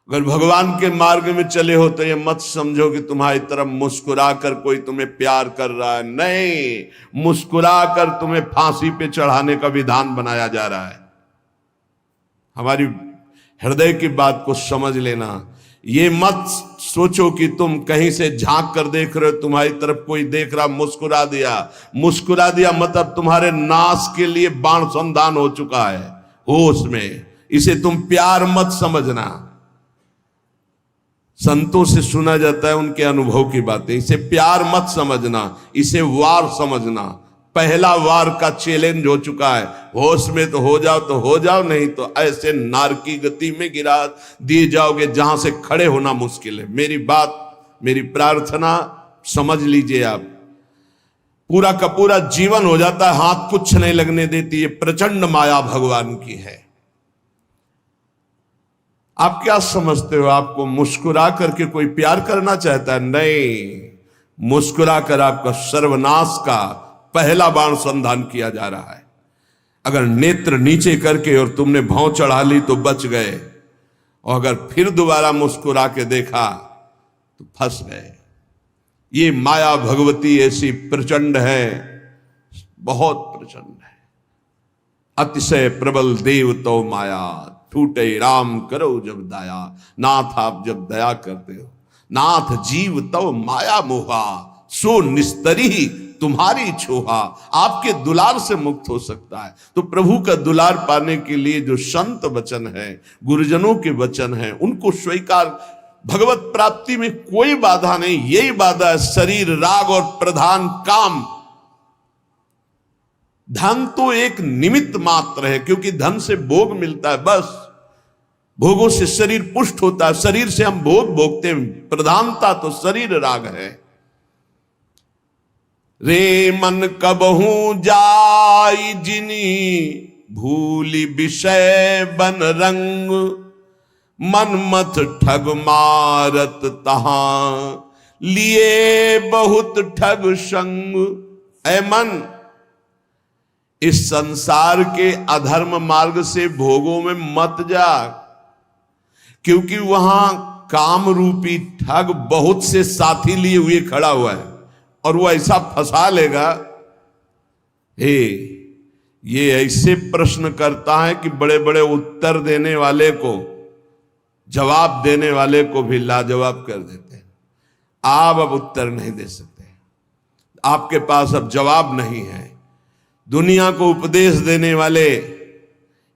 अगर भगवान के मार्ग में चले हो तो ये मत समझो कि तुम्हारी तरफ मुस्कुरा कर कोई तुम्हें प्यार कर रहा है। नहीं, मुस्कुरा कर तुम्हें फांसी पे चढ़ाने का विधान बनाया जा रहा है। हमारी हृदय की बात को समझ लेना। ये मत सोचो कि तुम कहीं से झांक कर देख रहे हो, तुम्हारी तरफ कोई देख रहा, मुस्कुरा दिया। मुस्कुरा दिया मतलब तुम्हारे नाश के लिए बाण संधान हो चुका है होश में। इसे तुम प्यार मत समझना। संतों से सुना जाता है उनके अनुभव की बातें। इसे प्यार मत समझना, इसे वार समझना। पहला वार का चैलेंज हो चुका है। होश में तो हो जाओ, नहीं तो ऐसे नारकी गति में गिरा दिए जाओगे जहां से खड़े होना मुश्किल है। मेरी बात, मेरी प्रार्थना समझ लीजिए आप। पूरा का पूरा जीवन हो जाता है, हाथ कुछ नहीं लगने देती। ये प्रचंड माया भगवान की है। आप क्या समझते हो, आपको मुस्कुरा करके कोई प्यार करना चाहता है? नहीं, मुस्कुरा कर आपका सर्वनाश का पहला बाण संधान किया जा रहा है। अगर नेत्र नीचे करके और तुमने भौं चढ़ा ली तो बच गए, और अगर फिर दोबारा मुस्कुरा के देखा तो फंस गए। ये माया भगवती ऐसी प्रचंड है, बहुत प्रचंड है। अतिशय प्रबल देव तो माया, छूटे राम करो जब दया। नाथ आप जब दया करते हो, नाथ जीव तव माया मोहा, सो निस्तरी तुम्हारी छोहा। आपके दुलार से मुक्त हो सकता है। तो प्रभु का दुलार पाने के लिए जो संत वचन है, गुरुजनों के वचन है, उनको स्वीकार। भगवत प्राप्ति में कोई बाधा नहीं, यही बाधा है शरीर, राग और प्रधान काम। धन तो एक निमित्त मात्र है, क्योंकि धन से भोग मिलता है, बस भोगों से शरीर पुष्ट होता है, शरीर से हम भोग भोगते हैं। प्रधानता तो शरीर राग है। रे मन कबहू जाई जिनी, भूली विषय बन रंग। मन मत ठग मारत तहां, लिए बहुत ठग संग। ऐ मन, इस संसार के अधर्म मार्ग से भोगों में मत जा, क्योंकि वहां काम रूपी ठग बहुत से साथी लिए हुए खड़ा हुआ है, और वो ऐसा फंसा लेगा। हे, ये ऐसे प्रश्न करता है कि बड़े बड़े उत्तर देने वाले को, जवाब देने वाले को भी लाजवाब कर देते हैं। आप अब उत्तर नहीं दे सकते, आपके पास अब जवाब नहीं है। दुनिया को उपदेश देने वाले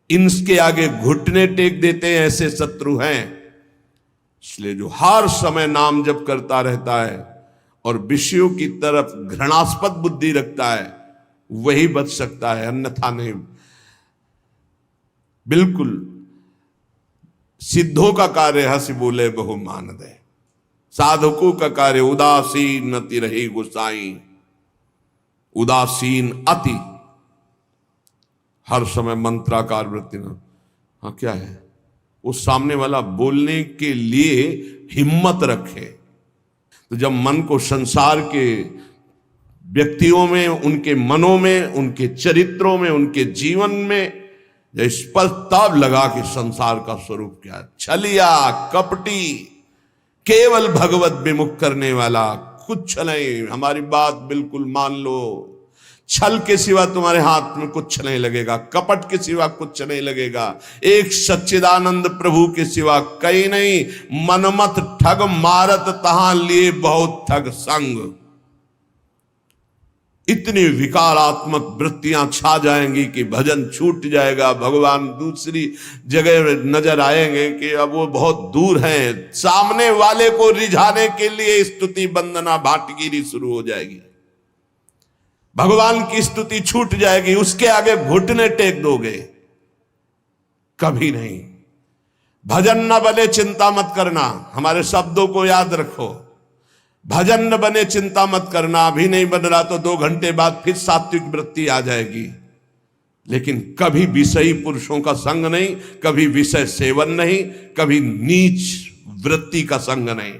इनके आगे घुटने टेक देते हैं, ऐसे शत्रु हैं। इसलिए जो हर समय नाम जप करता रहता है और विषयों की तरफ घृणास्पद बुद्धि रखता है, वही बच सकता है, अन्यथा नहीं। बिल्कुल सिद्धों का कार्य हंसी बोले बहु मान दे, साधकों का कार्य उदासीन अति रही गुसाई। उदासीन अति, हर समय मंत्राकार वृत्ति न। हाँ, क्या है वो सामने वाला बोलने के लिए हिम्मत रखे। तो जब मन को संसार के व्यक्तियों में, उनके मनों में, उनके चरित्रों में, उनके जीवन में जब स्पष्ट तब लगा कि संसार का स्वरूप क्या है, छलिया कपटी, केवल भगवत विमुख करने वाला, कुछ नहीं। हमारी बात बिल्कुल मान लो। छल के सिवा तुम्हारे हाथ में कुछ नहीं लगेगा, कपट के सिवा कुछ नहीं लगेगा, एक सच्चिदानंद प्रभु के सिवा कहीं नहीं। मनमत ठग मारत तहां, लिए बहुत ठग संग। इतनी विकारात्मक वृत्तियां छा जाएंगी कि भजन छूट जाएगा। भगवान दूसरी जगह नजर आएंगे कि अब वो बहुत दूर हैं। सामने वाले को रिझाने के लिए स्तुति वंदना भाटगिरी शुरू हो जाएगी। भगवान की स्तुति छूट जाएगी, उसके आगे घुटने टेक दोगे, कभी नहीं। भजन न बने चिंता मत करना, हमारे शब्दों को याद रखो। भजन न बने चिंता मत करना। अभी नहीं बन रहा तो 2 घंटे बाद फिर सात्विक वृत्ति आ जाएगी। लेकिन कभी विषयी पुरुषों का संग नहीं, कभी विषय सेवन नहीं, कभी नीच वृत्ति का संग नहीं।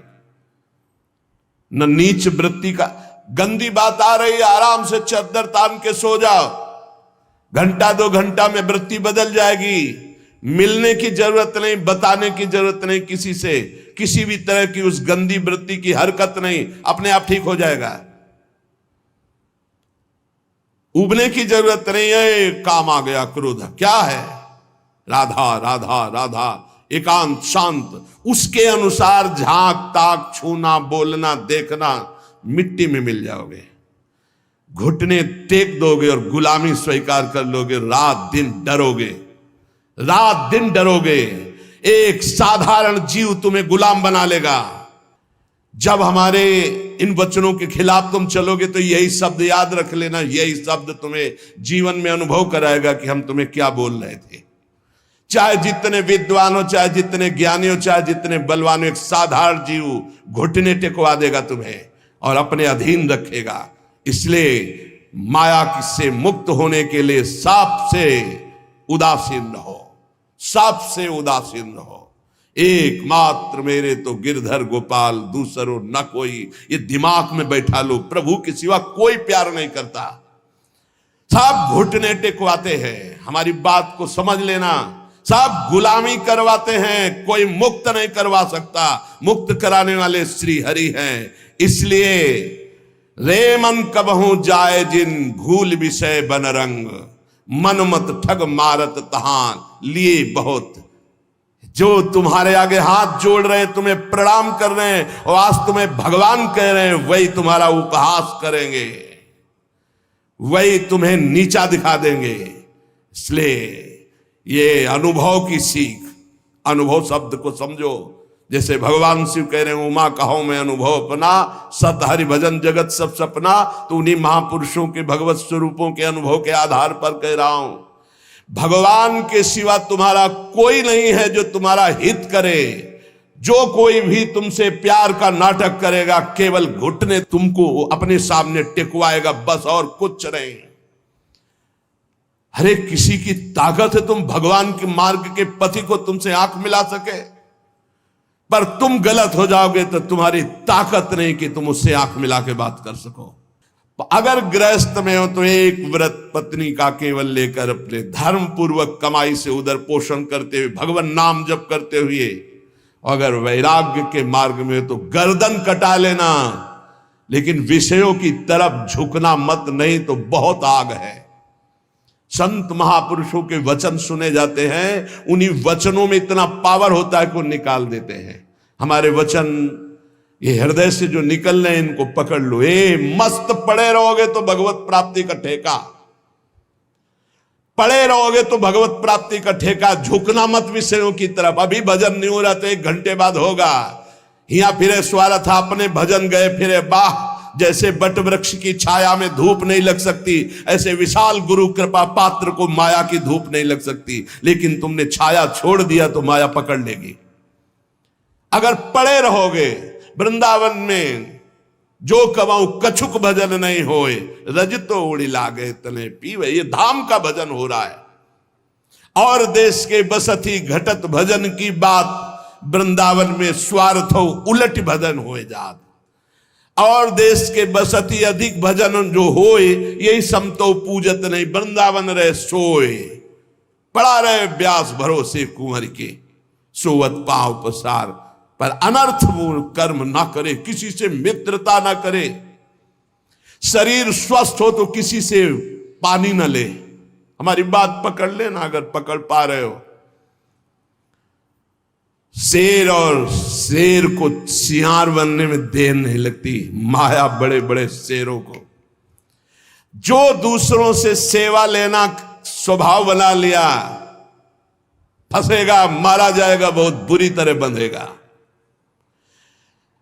न नीच वृत्ति का, गंदी बात आ रही है, आराम से चादर तान के सो जाओ, घंटा 2 घंटा में वृत्ति बदल जाएगी। मिलने की जरूरत नहीं, बताने की जरूरत नहीं किसी से, किसी भी तरह की उस गंदी वृत्ति की हरकत नहीं, अपने आप ठीक हो जाएगा। उबने की जरूरत नहीं है। काम आ गया क्रोध, क्या है? राधा राधा राधा, एकांत शांत, उसके अनुसार झांक ताक, छूना, बोलना, देखना, मिट्टी में मिल जाओगे। घुटने टेक दोगे और गुलामी स्वीकार कर लोगे। रात दिन डरोगे, रात दिन डरोगे। एक साधारण जीव तुम्हें गुलाम बना लेगा। जब हमारे इन वचनों के खिलाफ तुम चलोगे तो यही शब्द याद रख लेना, यही शब्द तुम्हें जीवन में अनुभव कराएगा कि हम तुम्हें क्या बोल रहे थे। चाहे जितने विद्वान हो, चाहे जितने ज्ञानी हो, चाहे जितने बलवान हो, एक साधारण जीव घुटने टेकवा देगा तुम्हें और अपने अधीन रखेगा। इसलिए माया से मुक्त होने के लिए सबसे उदासीन रहो, सबसे उदासीन रहो। एकमात्र मेरे तो गिरधर गोपाल, दूसरो न कोई, ये दिमाग में बैठा लो। प्रभु के सिवा कोई प्यार नहीं करता। सब घुटने टेकवाते हैं, हमारी बात को समझ लेना। सब गुलामी करवाते हैं, कोई मुक्त नहीं करवा सकता। मुक्त कराने वाले श्री हरि हैं। इसलिए रे मन कबहू जाए जिन, भूल विषय बन रंग, मन मत ठग मारत तहां लिए बहुत। जो तुम्हारे आगे हाथ जोड़ रहे हैं, तुम्हें प्रणाम कर रहे हैं और आज तुम्हें भगवान कह रहे हैं, वही तुम्हारा उपहास करेंगे, वही तुम्हें नीचा दिखा देंगे। इसलिए ये अनुभव की सीख, अनुभव शब्द को समझो। जैसे भगवान शिव कह रहे हैं, उमा कहो मैं अनुभव अपना, सत हरि भजन जगत सब सपना। तो उन्हीं महापुरुषों के भगवत स्वरूपों के अनुभव के आधार पर कह रहा हूं। भगवान के सिवा तुम्हारा कोई नहीं है जो तुम्हारा हित करे। जो कोई भी तुमसे प्यार का नाटक करेगा, केवल घुटने तुमको अपने सामने टिकवाएगा, बस, और कुछ नहीं। हरे किसी की ताकत है तुम भगवान के मार्ग के पति को तुमसे आंख मिला सके, पर तुम गलत हो जाओगे तो तुम्हारी ताकत नहीं कि तुम उससे आंख मिला के बात कर सको। अगर गृहस्थ में हो तो एक व्रत पत्नी का केवल लेकर अपने धर्म पूर्वक कमाई से उधर पोषण करते हुए, भगवान नाम जप करते हुए। अगर वैराग्य के मार्ग में हो तो गर्दन कटा लेना, लेकिन विषयों की तरफ झुकना मत, नहीं तो बहुत आग है। संत महापुरुषों के वचन सुने जाते हैं, उन्हीं वचनों में इतना पावर होता है कि वो निकाल देते हैं। हमारे वचन ये हृदय से जो निकल रहे हैं, इनको पकड़ लो। मस्त पड़े रहोगे तो भगवत प्राप्ति का ठेका, पड़े रहोगे तो भगवत प्राप्ति का ठेका। झुकना मत विषयों की तरफ। अभी भजन नहीं हो रहा तो 1 घंटे बाद होगा। हिया फिरे स्वार्थ था, अपने भजन गए फिरे बाह। जैसे बट वृक्ष की छाया में धूप नहीं लग सकती, ऐसे विशाल गुरु कृपा पात्र को माया की धूप नहीं लग सकती। लेकिन तुमने छाया छोड़ दिया तो माया पकड़ लेगी। अगर पड़े रहोगे वृंदावन में, जो कमाऊ कछुक भजन नहीं होए, रजतो उड़ी लागे तने पीवे। ये धाम का भजन हो रहा है। और देश के बसती घटत भजन की बात, वृंदावन में स्वार्थ हो उलट भजन होए जात। और देश के बसती अधिक भजन जो होए, यही समतो पूजत नहीं, वृंदावन रहे सोए। पड़ा रहे व्यास भरोसे कुंवर के, सोवत पांव पसार। पर अनर्थ कर्म ना करे, किसी से मित्रता ना करे। शरीर स्वस्थ हो तो किसी से पानी ना ले। हमारी बात पकड़ लेना अगर पकड़ पा रहे हो। शेर और शेर को सियार बनने में देर नहीं लगती। माया बड़े बड़े शेरों को, जो दूसरों से सेवा लेना स्वभाव बना लिया, फंसेगा, मारा जाएगा, बहुत बुरी तरह बंधेगा।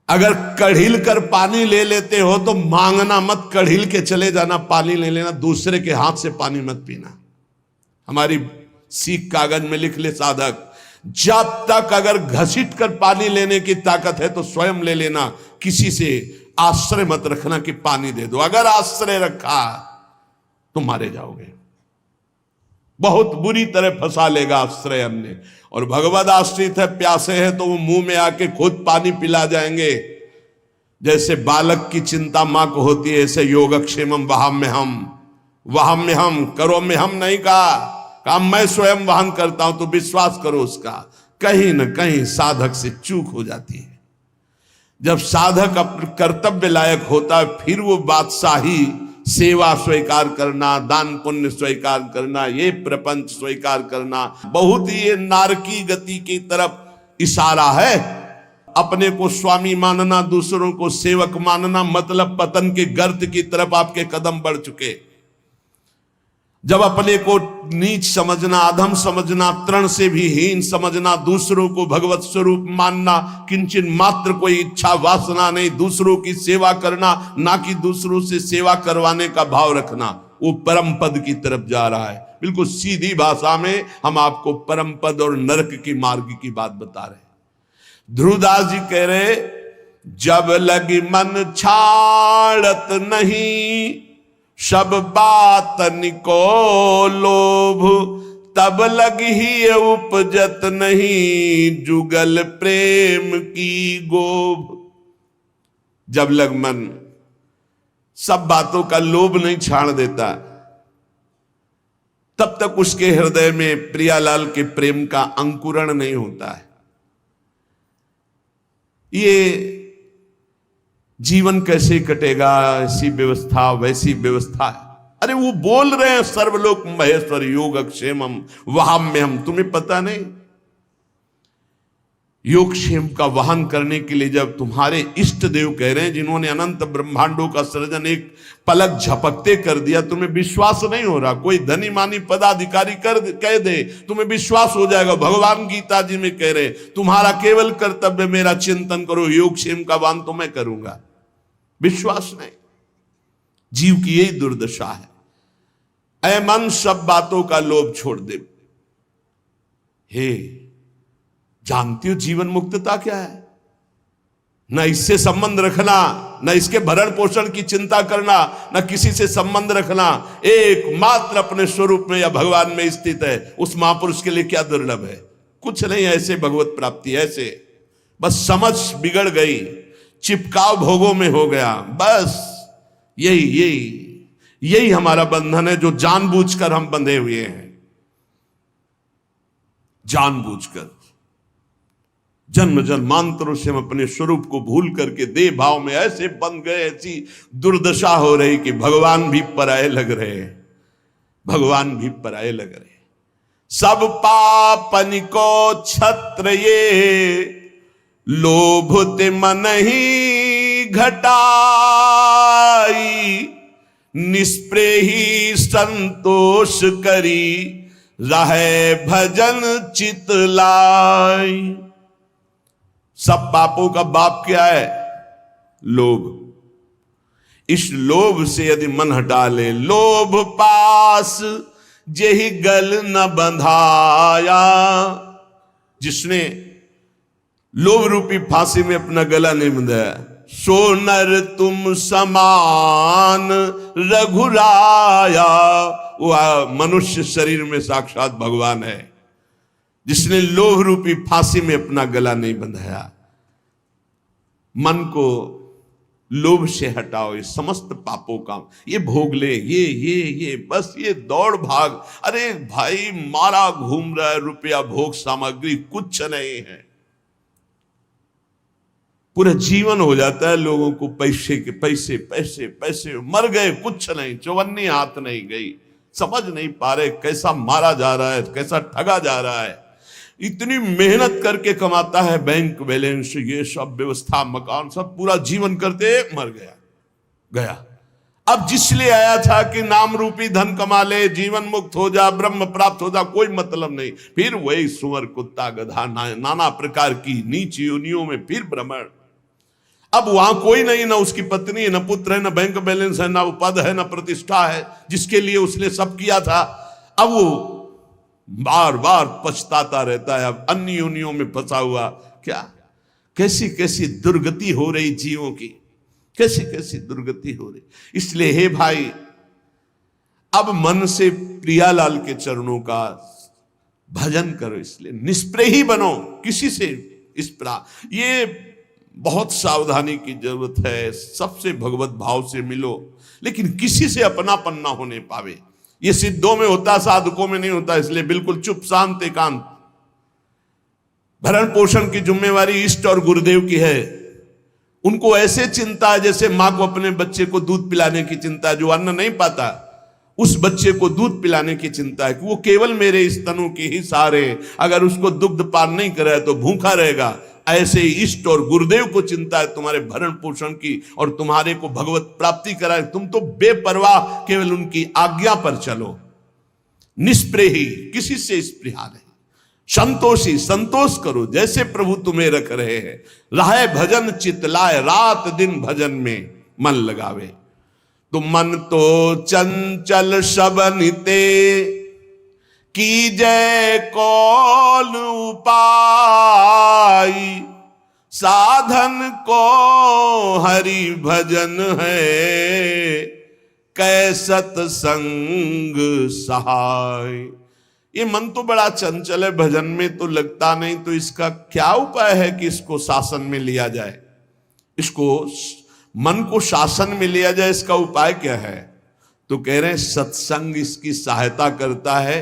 अगर कढ़िल कर पानी ले लेते हो तो मांगना मत, कढ़िल के चले जाना, पानी ले लेना। दूसरे के हाथ से पानी मत पीना। हमारी सीख कागज में लिख ले साधक, जब तक अगर घसीट कर पानी लेने की ताकत है तो स्वयं ले लेना। किसी से आश्रय मत रखना कि पानी दे दो। अगर आश्रय रखा तो मारे जाओगे, बहुत बुरी तरह फंसा लेगा आश्रय अन्य। और भगवद आश्रित है, प्यासे है तो वो मुंह में आके खुद पानी पिला जाएंगे। जैसे बालक की चिंता मां को होती है, ऐसे योगक्षेमम वहां में हम, वहां में हम, करो में हम नहीं कहा। काम मैं स्वयं वहन करता हूं, तो विश्वास करो उसका कहीं न कहीं साधक से चूक हो जाती है। जब साधक अपने कर्तव्य लायक होता है, फिर वो बादशाही, सेवा स्वीकार करना, दान पुण्य स्वीकार करना, ये प्रपंच स्वीकार करना, बहुत ही ये नारकी गति की तरफ इशारा है। अपने को स्वामी मानना, दूसरों को सेवक मानना, मतलब पतन के गर्त की तरफ आपके कदम बढ़ चुके। जब अपने को नीच समझना, अधम समझना, तृण से भी हीन समझना, दूसरों को भगवत स्वरूप मानना, किंचन मात्र कोई इच्छा वासना नहीं, दूसरों की सेवा करना, ना कि दूसरों से सेवा करवाने का भाव रखना, वो परम पद की तरफ जा रहा है। बिल्कुल सीधी भाषा में हम आपको परम पद और नरक की मार्ग की बात बता रहे हैं। ध्रुवदास जी कह रहे, जब लगी मन छाड़त नहीं, सब बातन को लोभ, तब लगी ही उपजत नहीं, जुगल प्रेम की गोभ। जब लग मन सब बातों का लोभ नहीं छाड़ देता, तब तक उसके हृदय में प्रियालाल के प्रेम का अंकुरण नहीं होता है। ये जीवन कैसे कटेगा, ऐसी व्यवस्था वैसी व्यवस्था है। अरे वो बोल रहे हैं सर्वलोक महेश्वर योगक्षेमम वहाम्यहम, तुम्हें पता नहीं? योगक्षेम का वाहन करने के लिए जब तुम्हारे इष्ट देव कह रहे हैं, जिन्होंने अनंत ब्रह्मांडों का सृजन एक पलक झपकते कर दिया, तुम्हें विश्वास नहीं हो रहा। कोई धनी मानी पदाधिकारी कह दे, तुम्हें विश्वास हो जाएगा। भगवान गीता जी में कह रहे, तुम्हारा केवल कर्तव्य मेरा चिंतन करो, योगक्षेम का वाहन तो मैं करूंगा। विश्वास नहीं, जीव की यही दुर्दशा है। ऐ मन सब बातों का लोभ छोड़ दे। हे, जानती हो जीवन मुक्तता क्या है? न इससे संबंध रखना, न इसके भरण पोषण की चिंता करना, न किसी से संबंध रखना, एकमात्र अपने स्वरूप में या भगवान में स्थित है। उस महापुरुष के लिए क्या दुर्लभ है? कुछ नहीं, ऐसे भगवत प्राप्ति, ऐसे बस समझ बिगड़ गई, चिपकाव भोगों में हो गया। बस यही हमारा बंधन है, जो जानबूझकर हम बंधे हुए हैं। जानबूझकर जन्म जन्मांतरों से हम अपने स्वरूप को भूल करके देह भाव में ऐसे बंध गए, ऐसी दुर्दशा हो रही कि भगवान भी पराये लग रहे हैं, भगवान भी पराये लग रहे हैं। सब पापन को छत्र ये, लोभ ते मन ही घटाई, निष्प्रेही संतोष करी, रहे भजन चित लाई। सब पापों का बाप क्या है? लोभ। इस लोभ से यदि मन हटा ले, लोभ पास जेहि गल न बंधाया, जिसने लोभ रूपी फांसी में अपना गला नहीं बंधाया, सो नर तुम समान रघुराया। वो मनुष्य शरीर में साक्षात भगवान है, जिसने लोभ रूपी फांसी में अपना गला नहीं बंधाया। मन को लोभ से हटाओ, ये समस्त पापों का, ये भोग ले, ये बस ये दौड़ भाग। अरे भाई, मारा घूम रहा है, रुपया भोग सामग्री कुछ नहीं है। पूरा जीवन हो जाता है लोगों को पैसे के पैसे पैसे पैसे, मर गए कुछ नहीं, चौवन्नी हाथ नहीं गई। समझ नहीं पा रहे कैसा मारा जा रहा है, कैसा ठगा जा रहा है। इतनी मेहनत करके कमाता है, बैंक बैलेंस, ये सब व्यवस्था, मकान, सब पूरा जीवन करते मर गया। अब जिसलिए आया था कि नाम रूपी धन कमा ले, जीवन मुक्त हो जा, ब्रह्म प्राप्त हो जा, कोई मतलब नहीं। फिर वही सुअर कुत्ता गधा नाना प्रकार की नीच योनियों में फिर भ्रमण। अब वहां कोई नहीं, ना उसकी पत्नी है, ना पुत्र है, ना बैंक बैलेंस है, ना पद है, ना प्रतिष्ठा है, जिसके लिए उसने सब किया था। अब वो बार बार पछताता रहता है, अब अन्य योनियों में फंसा हुआ। क्या कैसी कैसी दुर्गति हो रही जीवों की, कैसी कैसी दुर्गति हो रही। इसलिए हे भाई, अब मन से प्रियालाल के चरणों का भजन करो। इसलिए निष्प्रेही बनो किसी से। ये बहुत सावधानी की जरूरत है। सबसे भगवत भाव से मिलो, लेकिन किसी से अपनापन ना होने पावे। ये सिद्धों में होता, साधकों में नहीं होता। इसलिए बिल्कुल चुप, शांत, एकांत। भरण पोषण की जिम्मेवारी इष्ट और गुरुदेव की है। उनको ऐसे चिंता है जैसे मां को अपने बच्चे को दूध पिलाने की चिंता है। जो अन्न नहीं पाता उस बच्चे को दूध पिलाने की चिंता है कि वो केवल मेरे स्तनों की ही सहारे, अगर उसको दुग्ध पान नहीं करे तो भूखा रहेगा। ऐसे ही इष्ट और गुरुदेव को चिंता है तुम्हारे भरण पोषण की और तुम्हारे को भगवत प्राप्ति कराए। तुम तो बेपरवाह केवल उनकी आज्ञा पर चलो, निष्प्रेही, किसी से स्पृहा नहीं, संतोषी, संतोष करो जैसे प्रभु तुम्हें रख रहे हैं। रहे भजन चितलाए, रात दिन भजन में मन लगावे। तो मन तो चंचल सबनिते, की जय कौन उपाय, साधन को हरि भजन है, कै सत्संग सहाय। ये मन तो बड़ा चंचल है, भजन में तो लगता नहीं, तो इसका क्या उपाय है कि इसको शासन में लिया जाए? इसको मन को शासन में लिया जाए, इसका उपाय क्या है? तो कह रहे हैं सत्संग इसकी सहायता करता है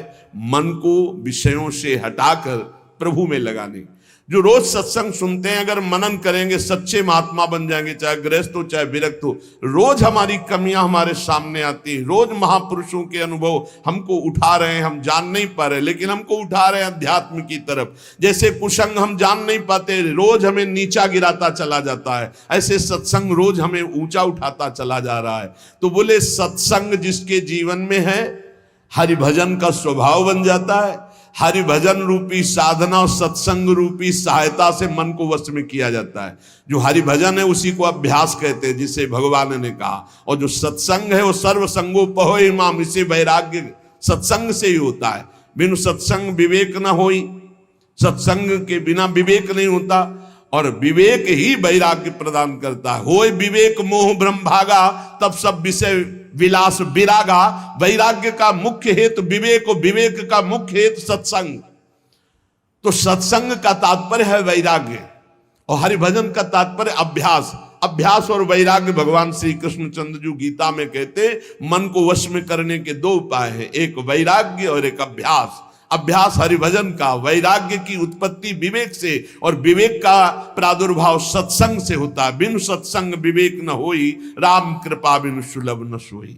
मन को विषयों से हटाकर प्रभु में लगाने। जो रोज सत्संग सुनते हैं, अगर मनन करेंगे सच्चे महात्मा बन जाएंगे, चाहे गृहस्थ हो चाहे विरक्त हो। रोज हमारी कमियां हमारे सामने आती है, रोज महापुरुषों के अनुभव हमको उठा रहे हैं। हम जान नहीं पा रहे लेकिन हमको उठा रहे हैं अध्यात्म की तरफ। जैसे कुसंग हम जान नहीं पाते, रोज हमें नीचा गिराता चला जाता है, ऐसे सत्संग रोज हमें ऊंचा उठाता चला जा रहा है। तो बोले सत्संग जिसके जीवन में है, हरि भजन का स्वभाव बन जाता है। हरि भजन रूपी साधना और सत्संग रूपी सहायता से मन को वश में किया जाता है। जो हरि भजन है उसी को अभ्यास कहते हैं, जिसे भगवान ने कहा। और जो सत्संग है वो सर्व संगो पहो इमाम, इसे वैराग्य सत्संग से ही होता है। बिनु सत्संग विवेक न होई, सत्संग के बिना विवेक नहीं होता, और विवेक ही वैराग्य प्रदान करता है। होय विवेक मोह ब्रह्म भागा, तब सब विषय विलास विरागा। वैराग्य का मुख्य हेतु विवेक और विवेक का मुख्य हेतु सत्संग। तो सत्संग का तात्पर्य है वैराग्य और हरिभजन का तात्पर्य अभ्यास। अभ्यास और वैराग्य भगवान श्री कृष्णचंद्र जी गीता में कहते मन को वश में करने के दो उपाय हैं, एक वैराग्य और एक अभ्यास। अभ्यास हरिभजन का, वैराग्य की उत्पत्ति विवेक से और विवेक का प्रादुर्भाव सत्संग से होता है। बिनु सत्संग विवेक न होई, राम कृपा बिनु सुलभ न सोई।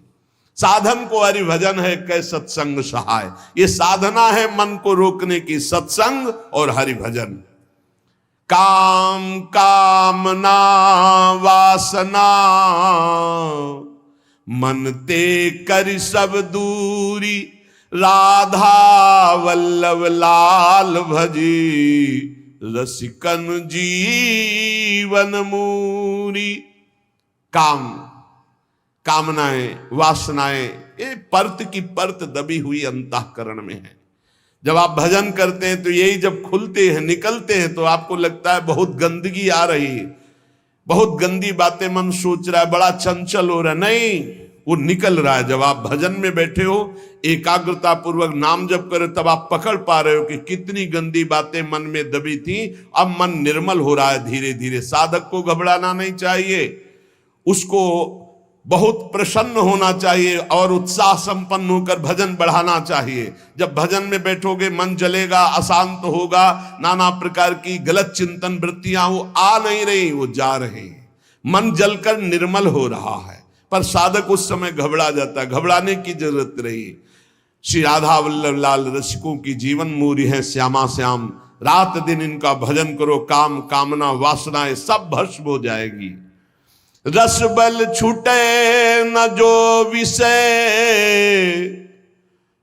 साधन को हरिभजन है, कै सत्संग सहाय। ये साधना है मन को रोकने की, सत्संग और हरिभजन। काम कामना वासना, मन ते कर सब दूरी, राधा वल्लभ लाल भजी, रसिकन जीवन मूरी। काम, कामनाएं, वासनाएं, ये परत की परत दबी हुई अंतःकरण में है। जब आप भजन करते हैं तो यही जब खुलते हैं, निकलते हैं, तो आपको लगता है बहुत गंदगी आ रही है, बहुत गंदी बातें मन सोच रहा है, बड़ा चंचल हो रहा है। नहीं, वो निकल रहा है। जब आप भजन में बैठे हो, एकाग्रता पूर्वक नाम जप करो, तब आप पकड़ पा रहे हो कि कितनी गंदी बातें मन में दबी थी, अब मन निर्मल हो रहा है धीरे धीरे। साधक को घबराना नहीं चाहिए, उसको बहुत प्रसन्न होना चाहिए और उत्साह संपन्न होकर भजन बढ़ाना चाहिए। जब भजन में बैठोगे मन जलेगा, अशांत होगा, नाना प्रकार की गलत चिंतन वृत्तियां वो आ नहीं रही, वो जा रही। मन जलकर निर्मल हो रहा है, पर साधक उस समय घबरा जाता है। घबराने की जरूरत रही। श्री राधा वल्लभ लाल रसिकों की जीवन मूरी है श्यामा श्याम। रात दिन इनका भजन करो, काम कामना वासनाएं सब भस्म हो जाएगी। रस बल छूटे न जो विषय,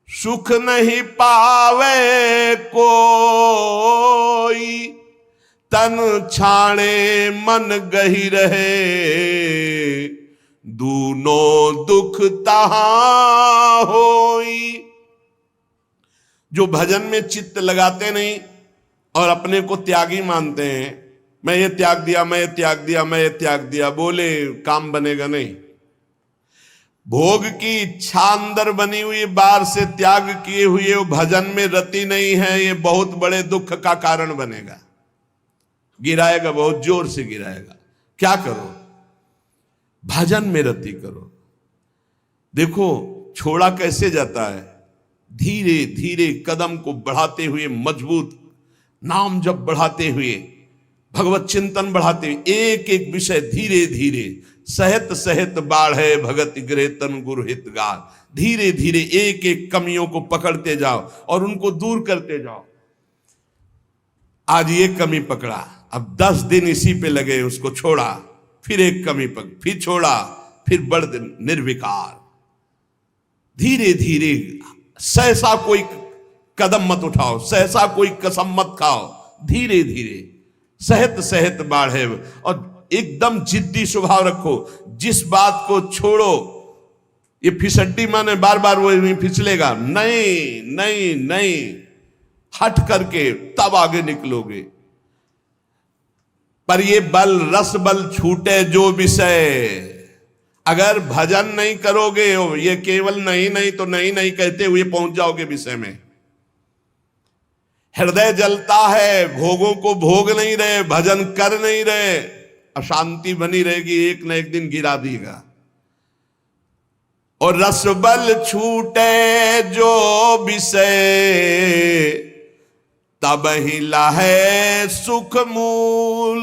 सुख नहीं पावे कोई, तन छाणे मन गही रहे, दूनों दुख तहां होई। जो भजन में चित्त लगाते नहीं और अपने को त्यागी मानते हैं, मैं ये त्याग दिया, मैं ये त्याग दिया, मैं ये त्याग दिया, बोले काम बनेगा नहीं। भोग की इच्छा अंदर बनी हुई, बाहर से त्याग किए हुए वो भजन में रति नहीं है, ये बहुत बड़े दुख का कारण बनेगा। गिराएगा, बहुत जोर से गिराएगा। क्या करो? भजन में रति करो। देखो छोड़ा कैसे जाता है? धीरे धीरे कदम को बढ़ाते हुए, मजबूत नाम जब बढ़ाते हुए, भगवत चिंतन बढ़ाते हुए, एक एक विषय धीरे धीरे, सहत सहत बाढ़े भगत गिरे तन गुरु हितगार, धीरे धीरे एक एक कमियों को पकड़ते जाओ और उनको दूर करते जाओ। आज ये कमी पकड़ा, अब 10 दिन इसी पे लगे, उसको छोड़ा, फिर एक कमी पकड़, फिर छोड़ा, फिर बढ़ निर्विकार। धीरे धीरे, सहसा कोई कदम मत उठाओ, सहसा कोई कसम मत खाओ, धीरे धीरे सहत सहत बाढ़े। और एकदम जिद्दी स्वभाव रखो, जिस बात को छोड़ो, ये फिसड्डी माने बार बार वो नहीं फिसलेगा, नहीं नहीं नहीं, हट करके तब आगे निकलोगे। पर ये बल रस बल छूटे जो विषय, अगर भजन नहीं करोगे, ये केवल नहीं नहीं तो नहीं नहीं कहते हुए पहुंच जाओगे विषय में। हृदय जलता है, भोगों को भोग नहीं रहे, भजन कर नहीं रहे, अशांति बनी रहेगी, एक न एक दिन गिरा देगा। और रस बल छूटे जो विषय, तब ही लहे सुख मूल,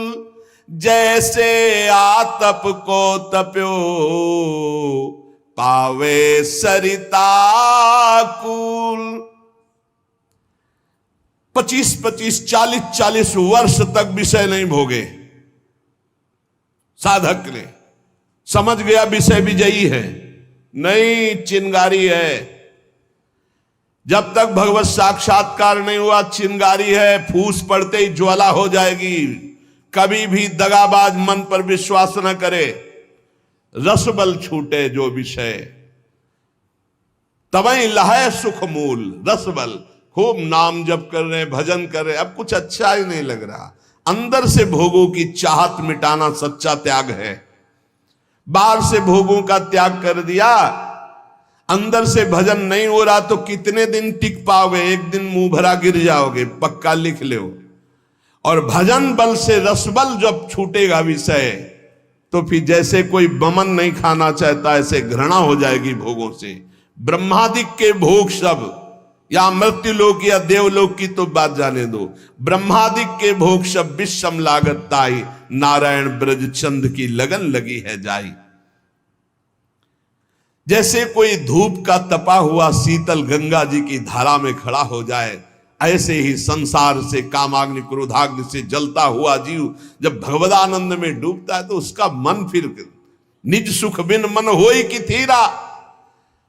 जैसे आतप को तप्यो, पावे सरिता कूल। 25-25, 40-40 वर्ष तक विषय नहीं भोगे साधक ने, समझ गया विषय विजयी है, नहीं चिंगारी है। जब तक भगवत साक्षात्कार नहीं हुआ चिंगारी है, फूस पड़ते ही ज्वाला हो जाएगी। कभी भी दगाबाज मन पर विश्वास न करे। रस बल छूटे जो विषय, तबई लहे सुख मूल। रस बल, खूब नाम जप कर रहे, भजन कर रहे, अब कुछ अच्छा ही नहीं लग रहा। अंदर से भोगों की चाहत मिटाना सच्चा त्याग है। बाहर से भोगों का त्याग कर दिया, अंदर से भजन नहीं हो रहा तो कितने दिन टिक पाओगे? एक दिन मुंह भरा गिर जाओगे, पक्का लिख लो। और भजन बल से रसबल जब छूटेगा विषय, तो फिर जैसे कोई बमन नहीं खाना चाहता, ऐसे घृणा हो जाएगी भोगों से। ब्रह्मादिक के भोग सब, या मृत्युलोक या देवलोक की तो बात जाने दो, ब्रह्मादिक के भोग सब विषम लागत ताई, नारायण ब्रज चंद की लगन लगी है जाई। जैसे कोई धूप का तपा हुआ शीतल गंगा जी की धारा में खड़ा हो जाए, ऐसे ही संसार से, कामाग्नि क्रोधाग्नि से जलता हुआ जीव जब भगवदानंद में डूबता है, तो उसका मन फिर निज सुख बिन मन होई कि थीरा।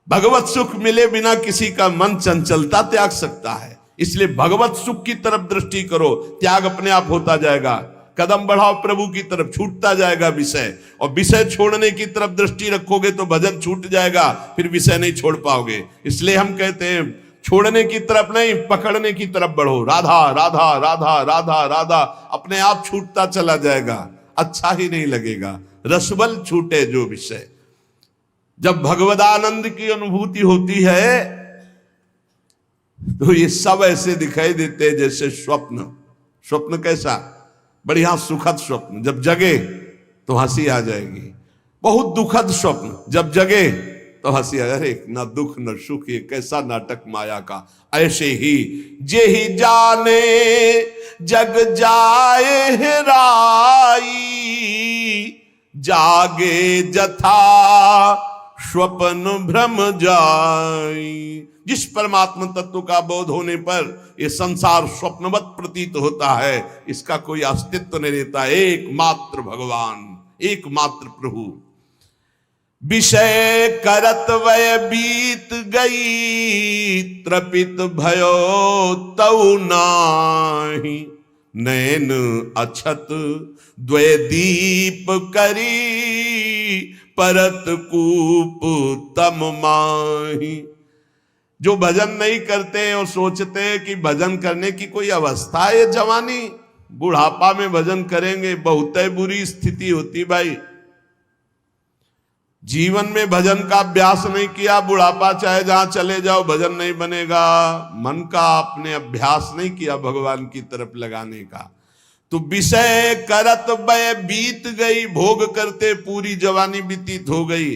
भगवत सुख मिले बिना किसी का मन चंचलता त्याग सकता है। इसलिए भगवत सुख की तरफ दृष्टि करो, त्याग अपने आप होता जाएगा। कदम बढ़ाओ प्रभु की तरफ, छूटता जाएगा विषय। और विषय छोड़ने की तरफ दृष्टि रखोगे तो भजन छूट जाएगा, फिर विषय नहीं छोड़ पाओगे। इसलिए हम कहते हैं छोड़ने की तरफ नहीं, पकड़ने की तरफ बढ़ो। राधा राधा राधा राधा राधा, अपने आप छूटता चला जाएगा, अच्छा ही नहीं लगेगा। रसबल छूटे जो विषय। जब भगवदानंद की अनुभूति होती है तो ये सब ऐसे दिखाई देते हैं जैसे स्वप्न। स्वप्न कैसा? बढ़िया सुखद स्वप्न, जब जगे तो हंसी आ जाएगी। बहुत दुखद स्वप्न, जब जगे तो हंसी आ, अरे ना दुख न सुख, ये कैसा नाटक माया का। ऐसे ही जे ही जाने जग जाए हेराई, जागे जथा स्वप्न भ्रम जाई। जिस परमात्मा तत्व का बोध होने पर यह संसार स्वप्नवत प्रतीत होता है, इसका कोई अस्तित्व नहीं रहता। एकमात्र भगवान, एकमात्र प्रभु। विषय करत वय बीत गई, त्रपित भयो तऊ नाही। नैन अछत द्वय दीप करी, परत कूप तम माही। जो भजन नहीं करते और सोचते हैं कि भजन करने की कोई अवस्था है, जवानी बुढ़ापा में भजन करेंगे, बहुत बुरी स्थिति होती भाई। जीवन में भजन का अभ्यास नहीं किया, बुढ़ापा चाहे जहां चले जाओ भजन नहीं बनेगा। मन का आपने अभ्यास नहीं किया भगवान की तरफ लगाने का, तो विषय करत बय बीत गई। भोग करते पूरी जवानी व्यतीत हो गई।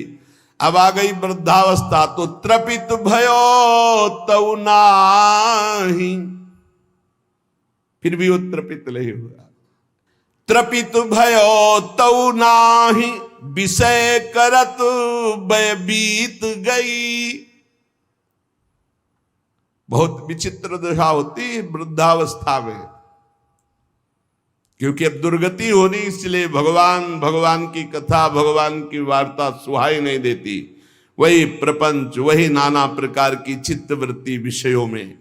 अब आ गई वृद्धावस्था तो त्रपित भयो तऊ नाही, फिर भी वो त्रपित नहीं हुआ। त्रपित भयो तऊ नाही, विषय करत बय बीत गई। बहुत विचित्र दशा होती है वृद्धावस्था में, क्योंकि अब दुर्गति होनी, इसलिए भगवान की कथा, भगवान की वार्ता सुहाई नहीं देती। वही प्रपंच, वही नाना प्रकार की चित्तवृत्ति विषयों में।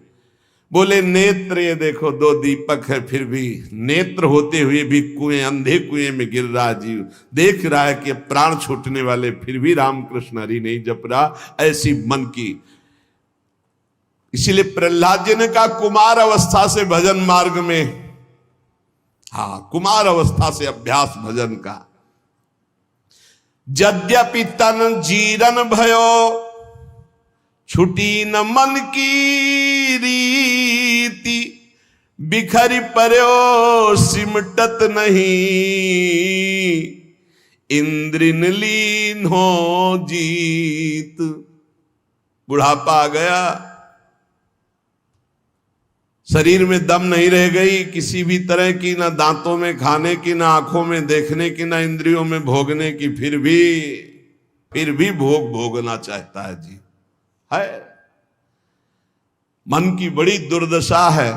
बोले नेत्र, ये देखो दो दीपक है, फिर भी नेत्र होते हुए भी कुएं, अंधे कुएं में गिर रहा जीव, देख रहा है कि प्राण छूटने वाले, फिर भी रामकृष्ण हरि नहीं जप रहा। ऐसी मन की, इसीलिए प्रहलाद जी ने कहा कुमार अवस्था से भजन मार्ग में, हाँ कुमार अवस्था से अभ्यास भजन का। यद्यपि तन जीरन भयो, छुटी न मन की रीति, बिखरी पर्यो सिमटत नहीं, इंद्रिन लीन हो जीत। बुढ़ापा आ गया, शरीर में दम नहीं रह गई किसी भी तरह की, ना दांतों में खाने की, ना आंखों में देखने की, ना इंद्रियों में भोगने की, फिर भी भोग भोगना चाहता है जी। है मन की बड़ी दुर्दशा है,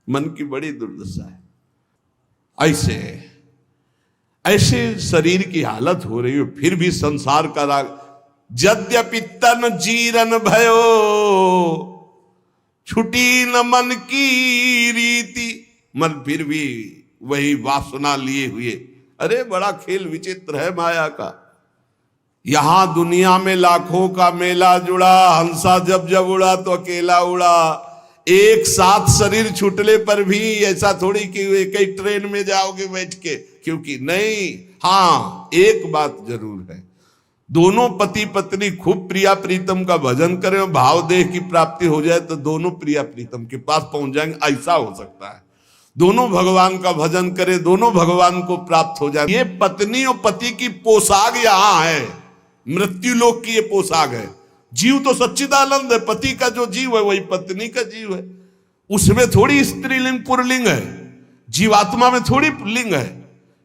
मन की बड़ी दुर्दशा है। ऐसे शरीर की हालत हो रही हो, फिर भी संसार का राग। यद्यपि तन जीरन भयो, छुटी न मन की रीति, मन फिर भी वही वासना लिए हुए। अरे बड़ा खेल विचित्र है माया का। यहां दुनिया में लाखों का मेला जुड़ा, हंसा जब जब उड़ा तो अकेला उड़ा। एक साथ शरीर छूटने पर भी ऐसा थोड़ी कि एक ही ट्रेन में जाओगे बैठ के, क्योंकि नहीं। हाँ एक बात जरूर है, दोनों पति पत्नी खूब प्रिया प्रीतम का भजन करें और भाव देह की प्राप्ति हो जाए तो दोनों प्रिया प्रीतम के पास पहुंच जाएंगे, ऐसा हो सकता है। दोनों भगवान का भजन करें, दोनों भगवान को प्राप्त हो जाए। ये पत्नी और पति की पोशाक यहां है, मृत्यु लोक की ये पोशाक है। जीव तो सच्चिदानंद है, पति का जो जीव है वही पत्नी का जीव है। उसमें थोड़ी स्त्रीलिंग पुरलिंग है, जीवात्मा में थोड़ी लिंग है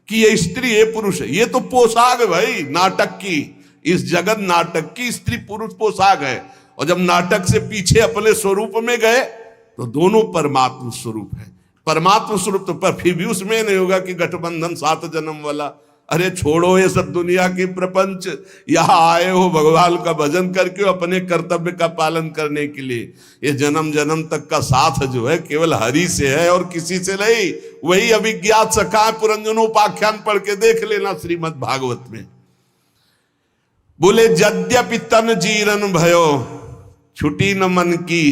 कि ये स्त्री ये पुरुष है। ये तो पोशाक है भाई नाटक की, इस जगत नाटक की स्त्री पुरुष पोशाक है। और जब नाटक से पीछे अपने स्वरूप में गए तो दोनों परमात्मा स्वरूप है। परमात्मा स्वरूप तो पर फिर भी उसमें नहीं होगा कि गठबंधन 7 जन्म वाला। अरे छोड़ो ये सब दुनिया की प्रपंच, यहां आए हो भगवान का भजन करके अपने कर्तव्य का पालन करने के लिए। ये जन्म जन्म तक का साथ जो है केवल हरि से है और किसी से नहीं। वही अभिज्ञात सखा पुरंजनोपाख्यान पढ़ के देख लेना श्रीमद् भागवत में। बोले यद्यपि तन जीरन भयो, छुटी न मन की।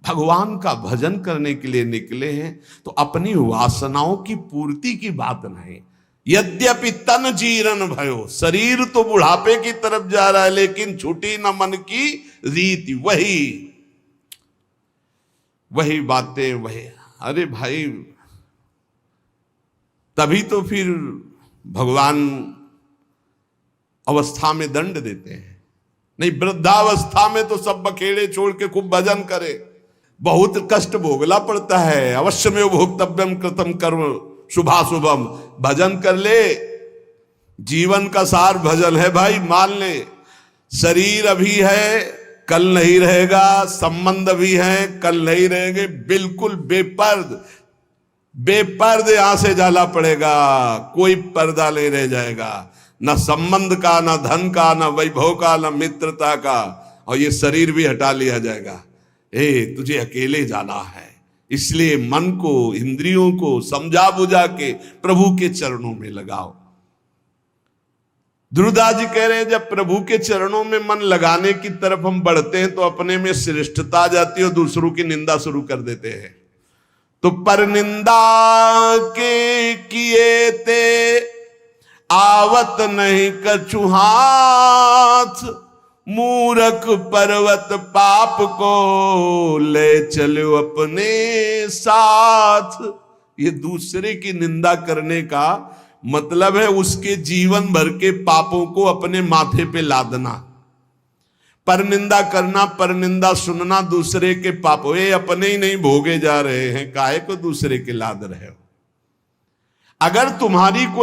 भगवान का भजन करने के लिए निकले हैं तो अपनी वासनाओं की पूर्ति की बात नहीं। यद्यपि तन जीरन भयो, शरीर तो बुढ़ापे की तरफ जा रहा है लेकिन छुटी न मन की रीति। वही बातें वही। अरे भाई तभी तो फिर भगवान अवस्था में दंड देते हैं। नहीं वृद्धावस्था में तो सब बखेड़े छोड़ के खूब भजन करे। बहुत कष्ट भोगना पड़ता है। अवश्य में भोक्तव्यम कृतम कर्म शुभाशुभम। भजन कर ले, जीवन का सार भजन है भाई। मान ले शरीर अभी है कल नहीं रहेगा, संबंध भी है कल नहीं रहेंगे। बिल्कुल बेपर्द यहां से जाना पड़ेगा, कोई पर्दा नहीं रह जाएगा, न संबंध का, न धन का, न वैभव का, न मित्रता का। और ये शरीर भी हटा लिया जाएगा। तुझे अकेले जाना है, इसलिए मन को इंद्रियों को समझा बुझा के प्रभु के चरणों में लगाओ। ध्रुवदास जी कह रहे हैं जब प्रभु के चरणों में मन लगाने की तरफ हम बढ़ते हैं तो अपने में श्रेष्ठता आ जाती है और दूसरों की निंदा शुरू कर देते हैं। तो पर निंदा के किए ते आवत नहीं कछु हाथ, मूरख पर्वत पाप को ले चलो अपने साथ। ये दूसरे की निंदा करने का मतलब है उसके जीवन भर के पापों को अपने माथे पे लादना, परनिंदा करना, परनिंदा सुनना, दूसरे के पापों, ये अपने ही नहीं भोगे जा रहे हैं, काहे को दूसरे के लाद रहे हो। अगर तुम्हारी कोई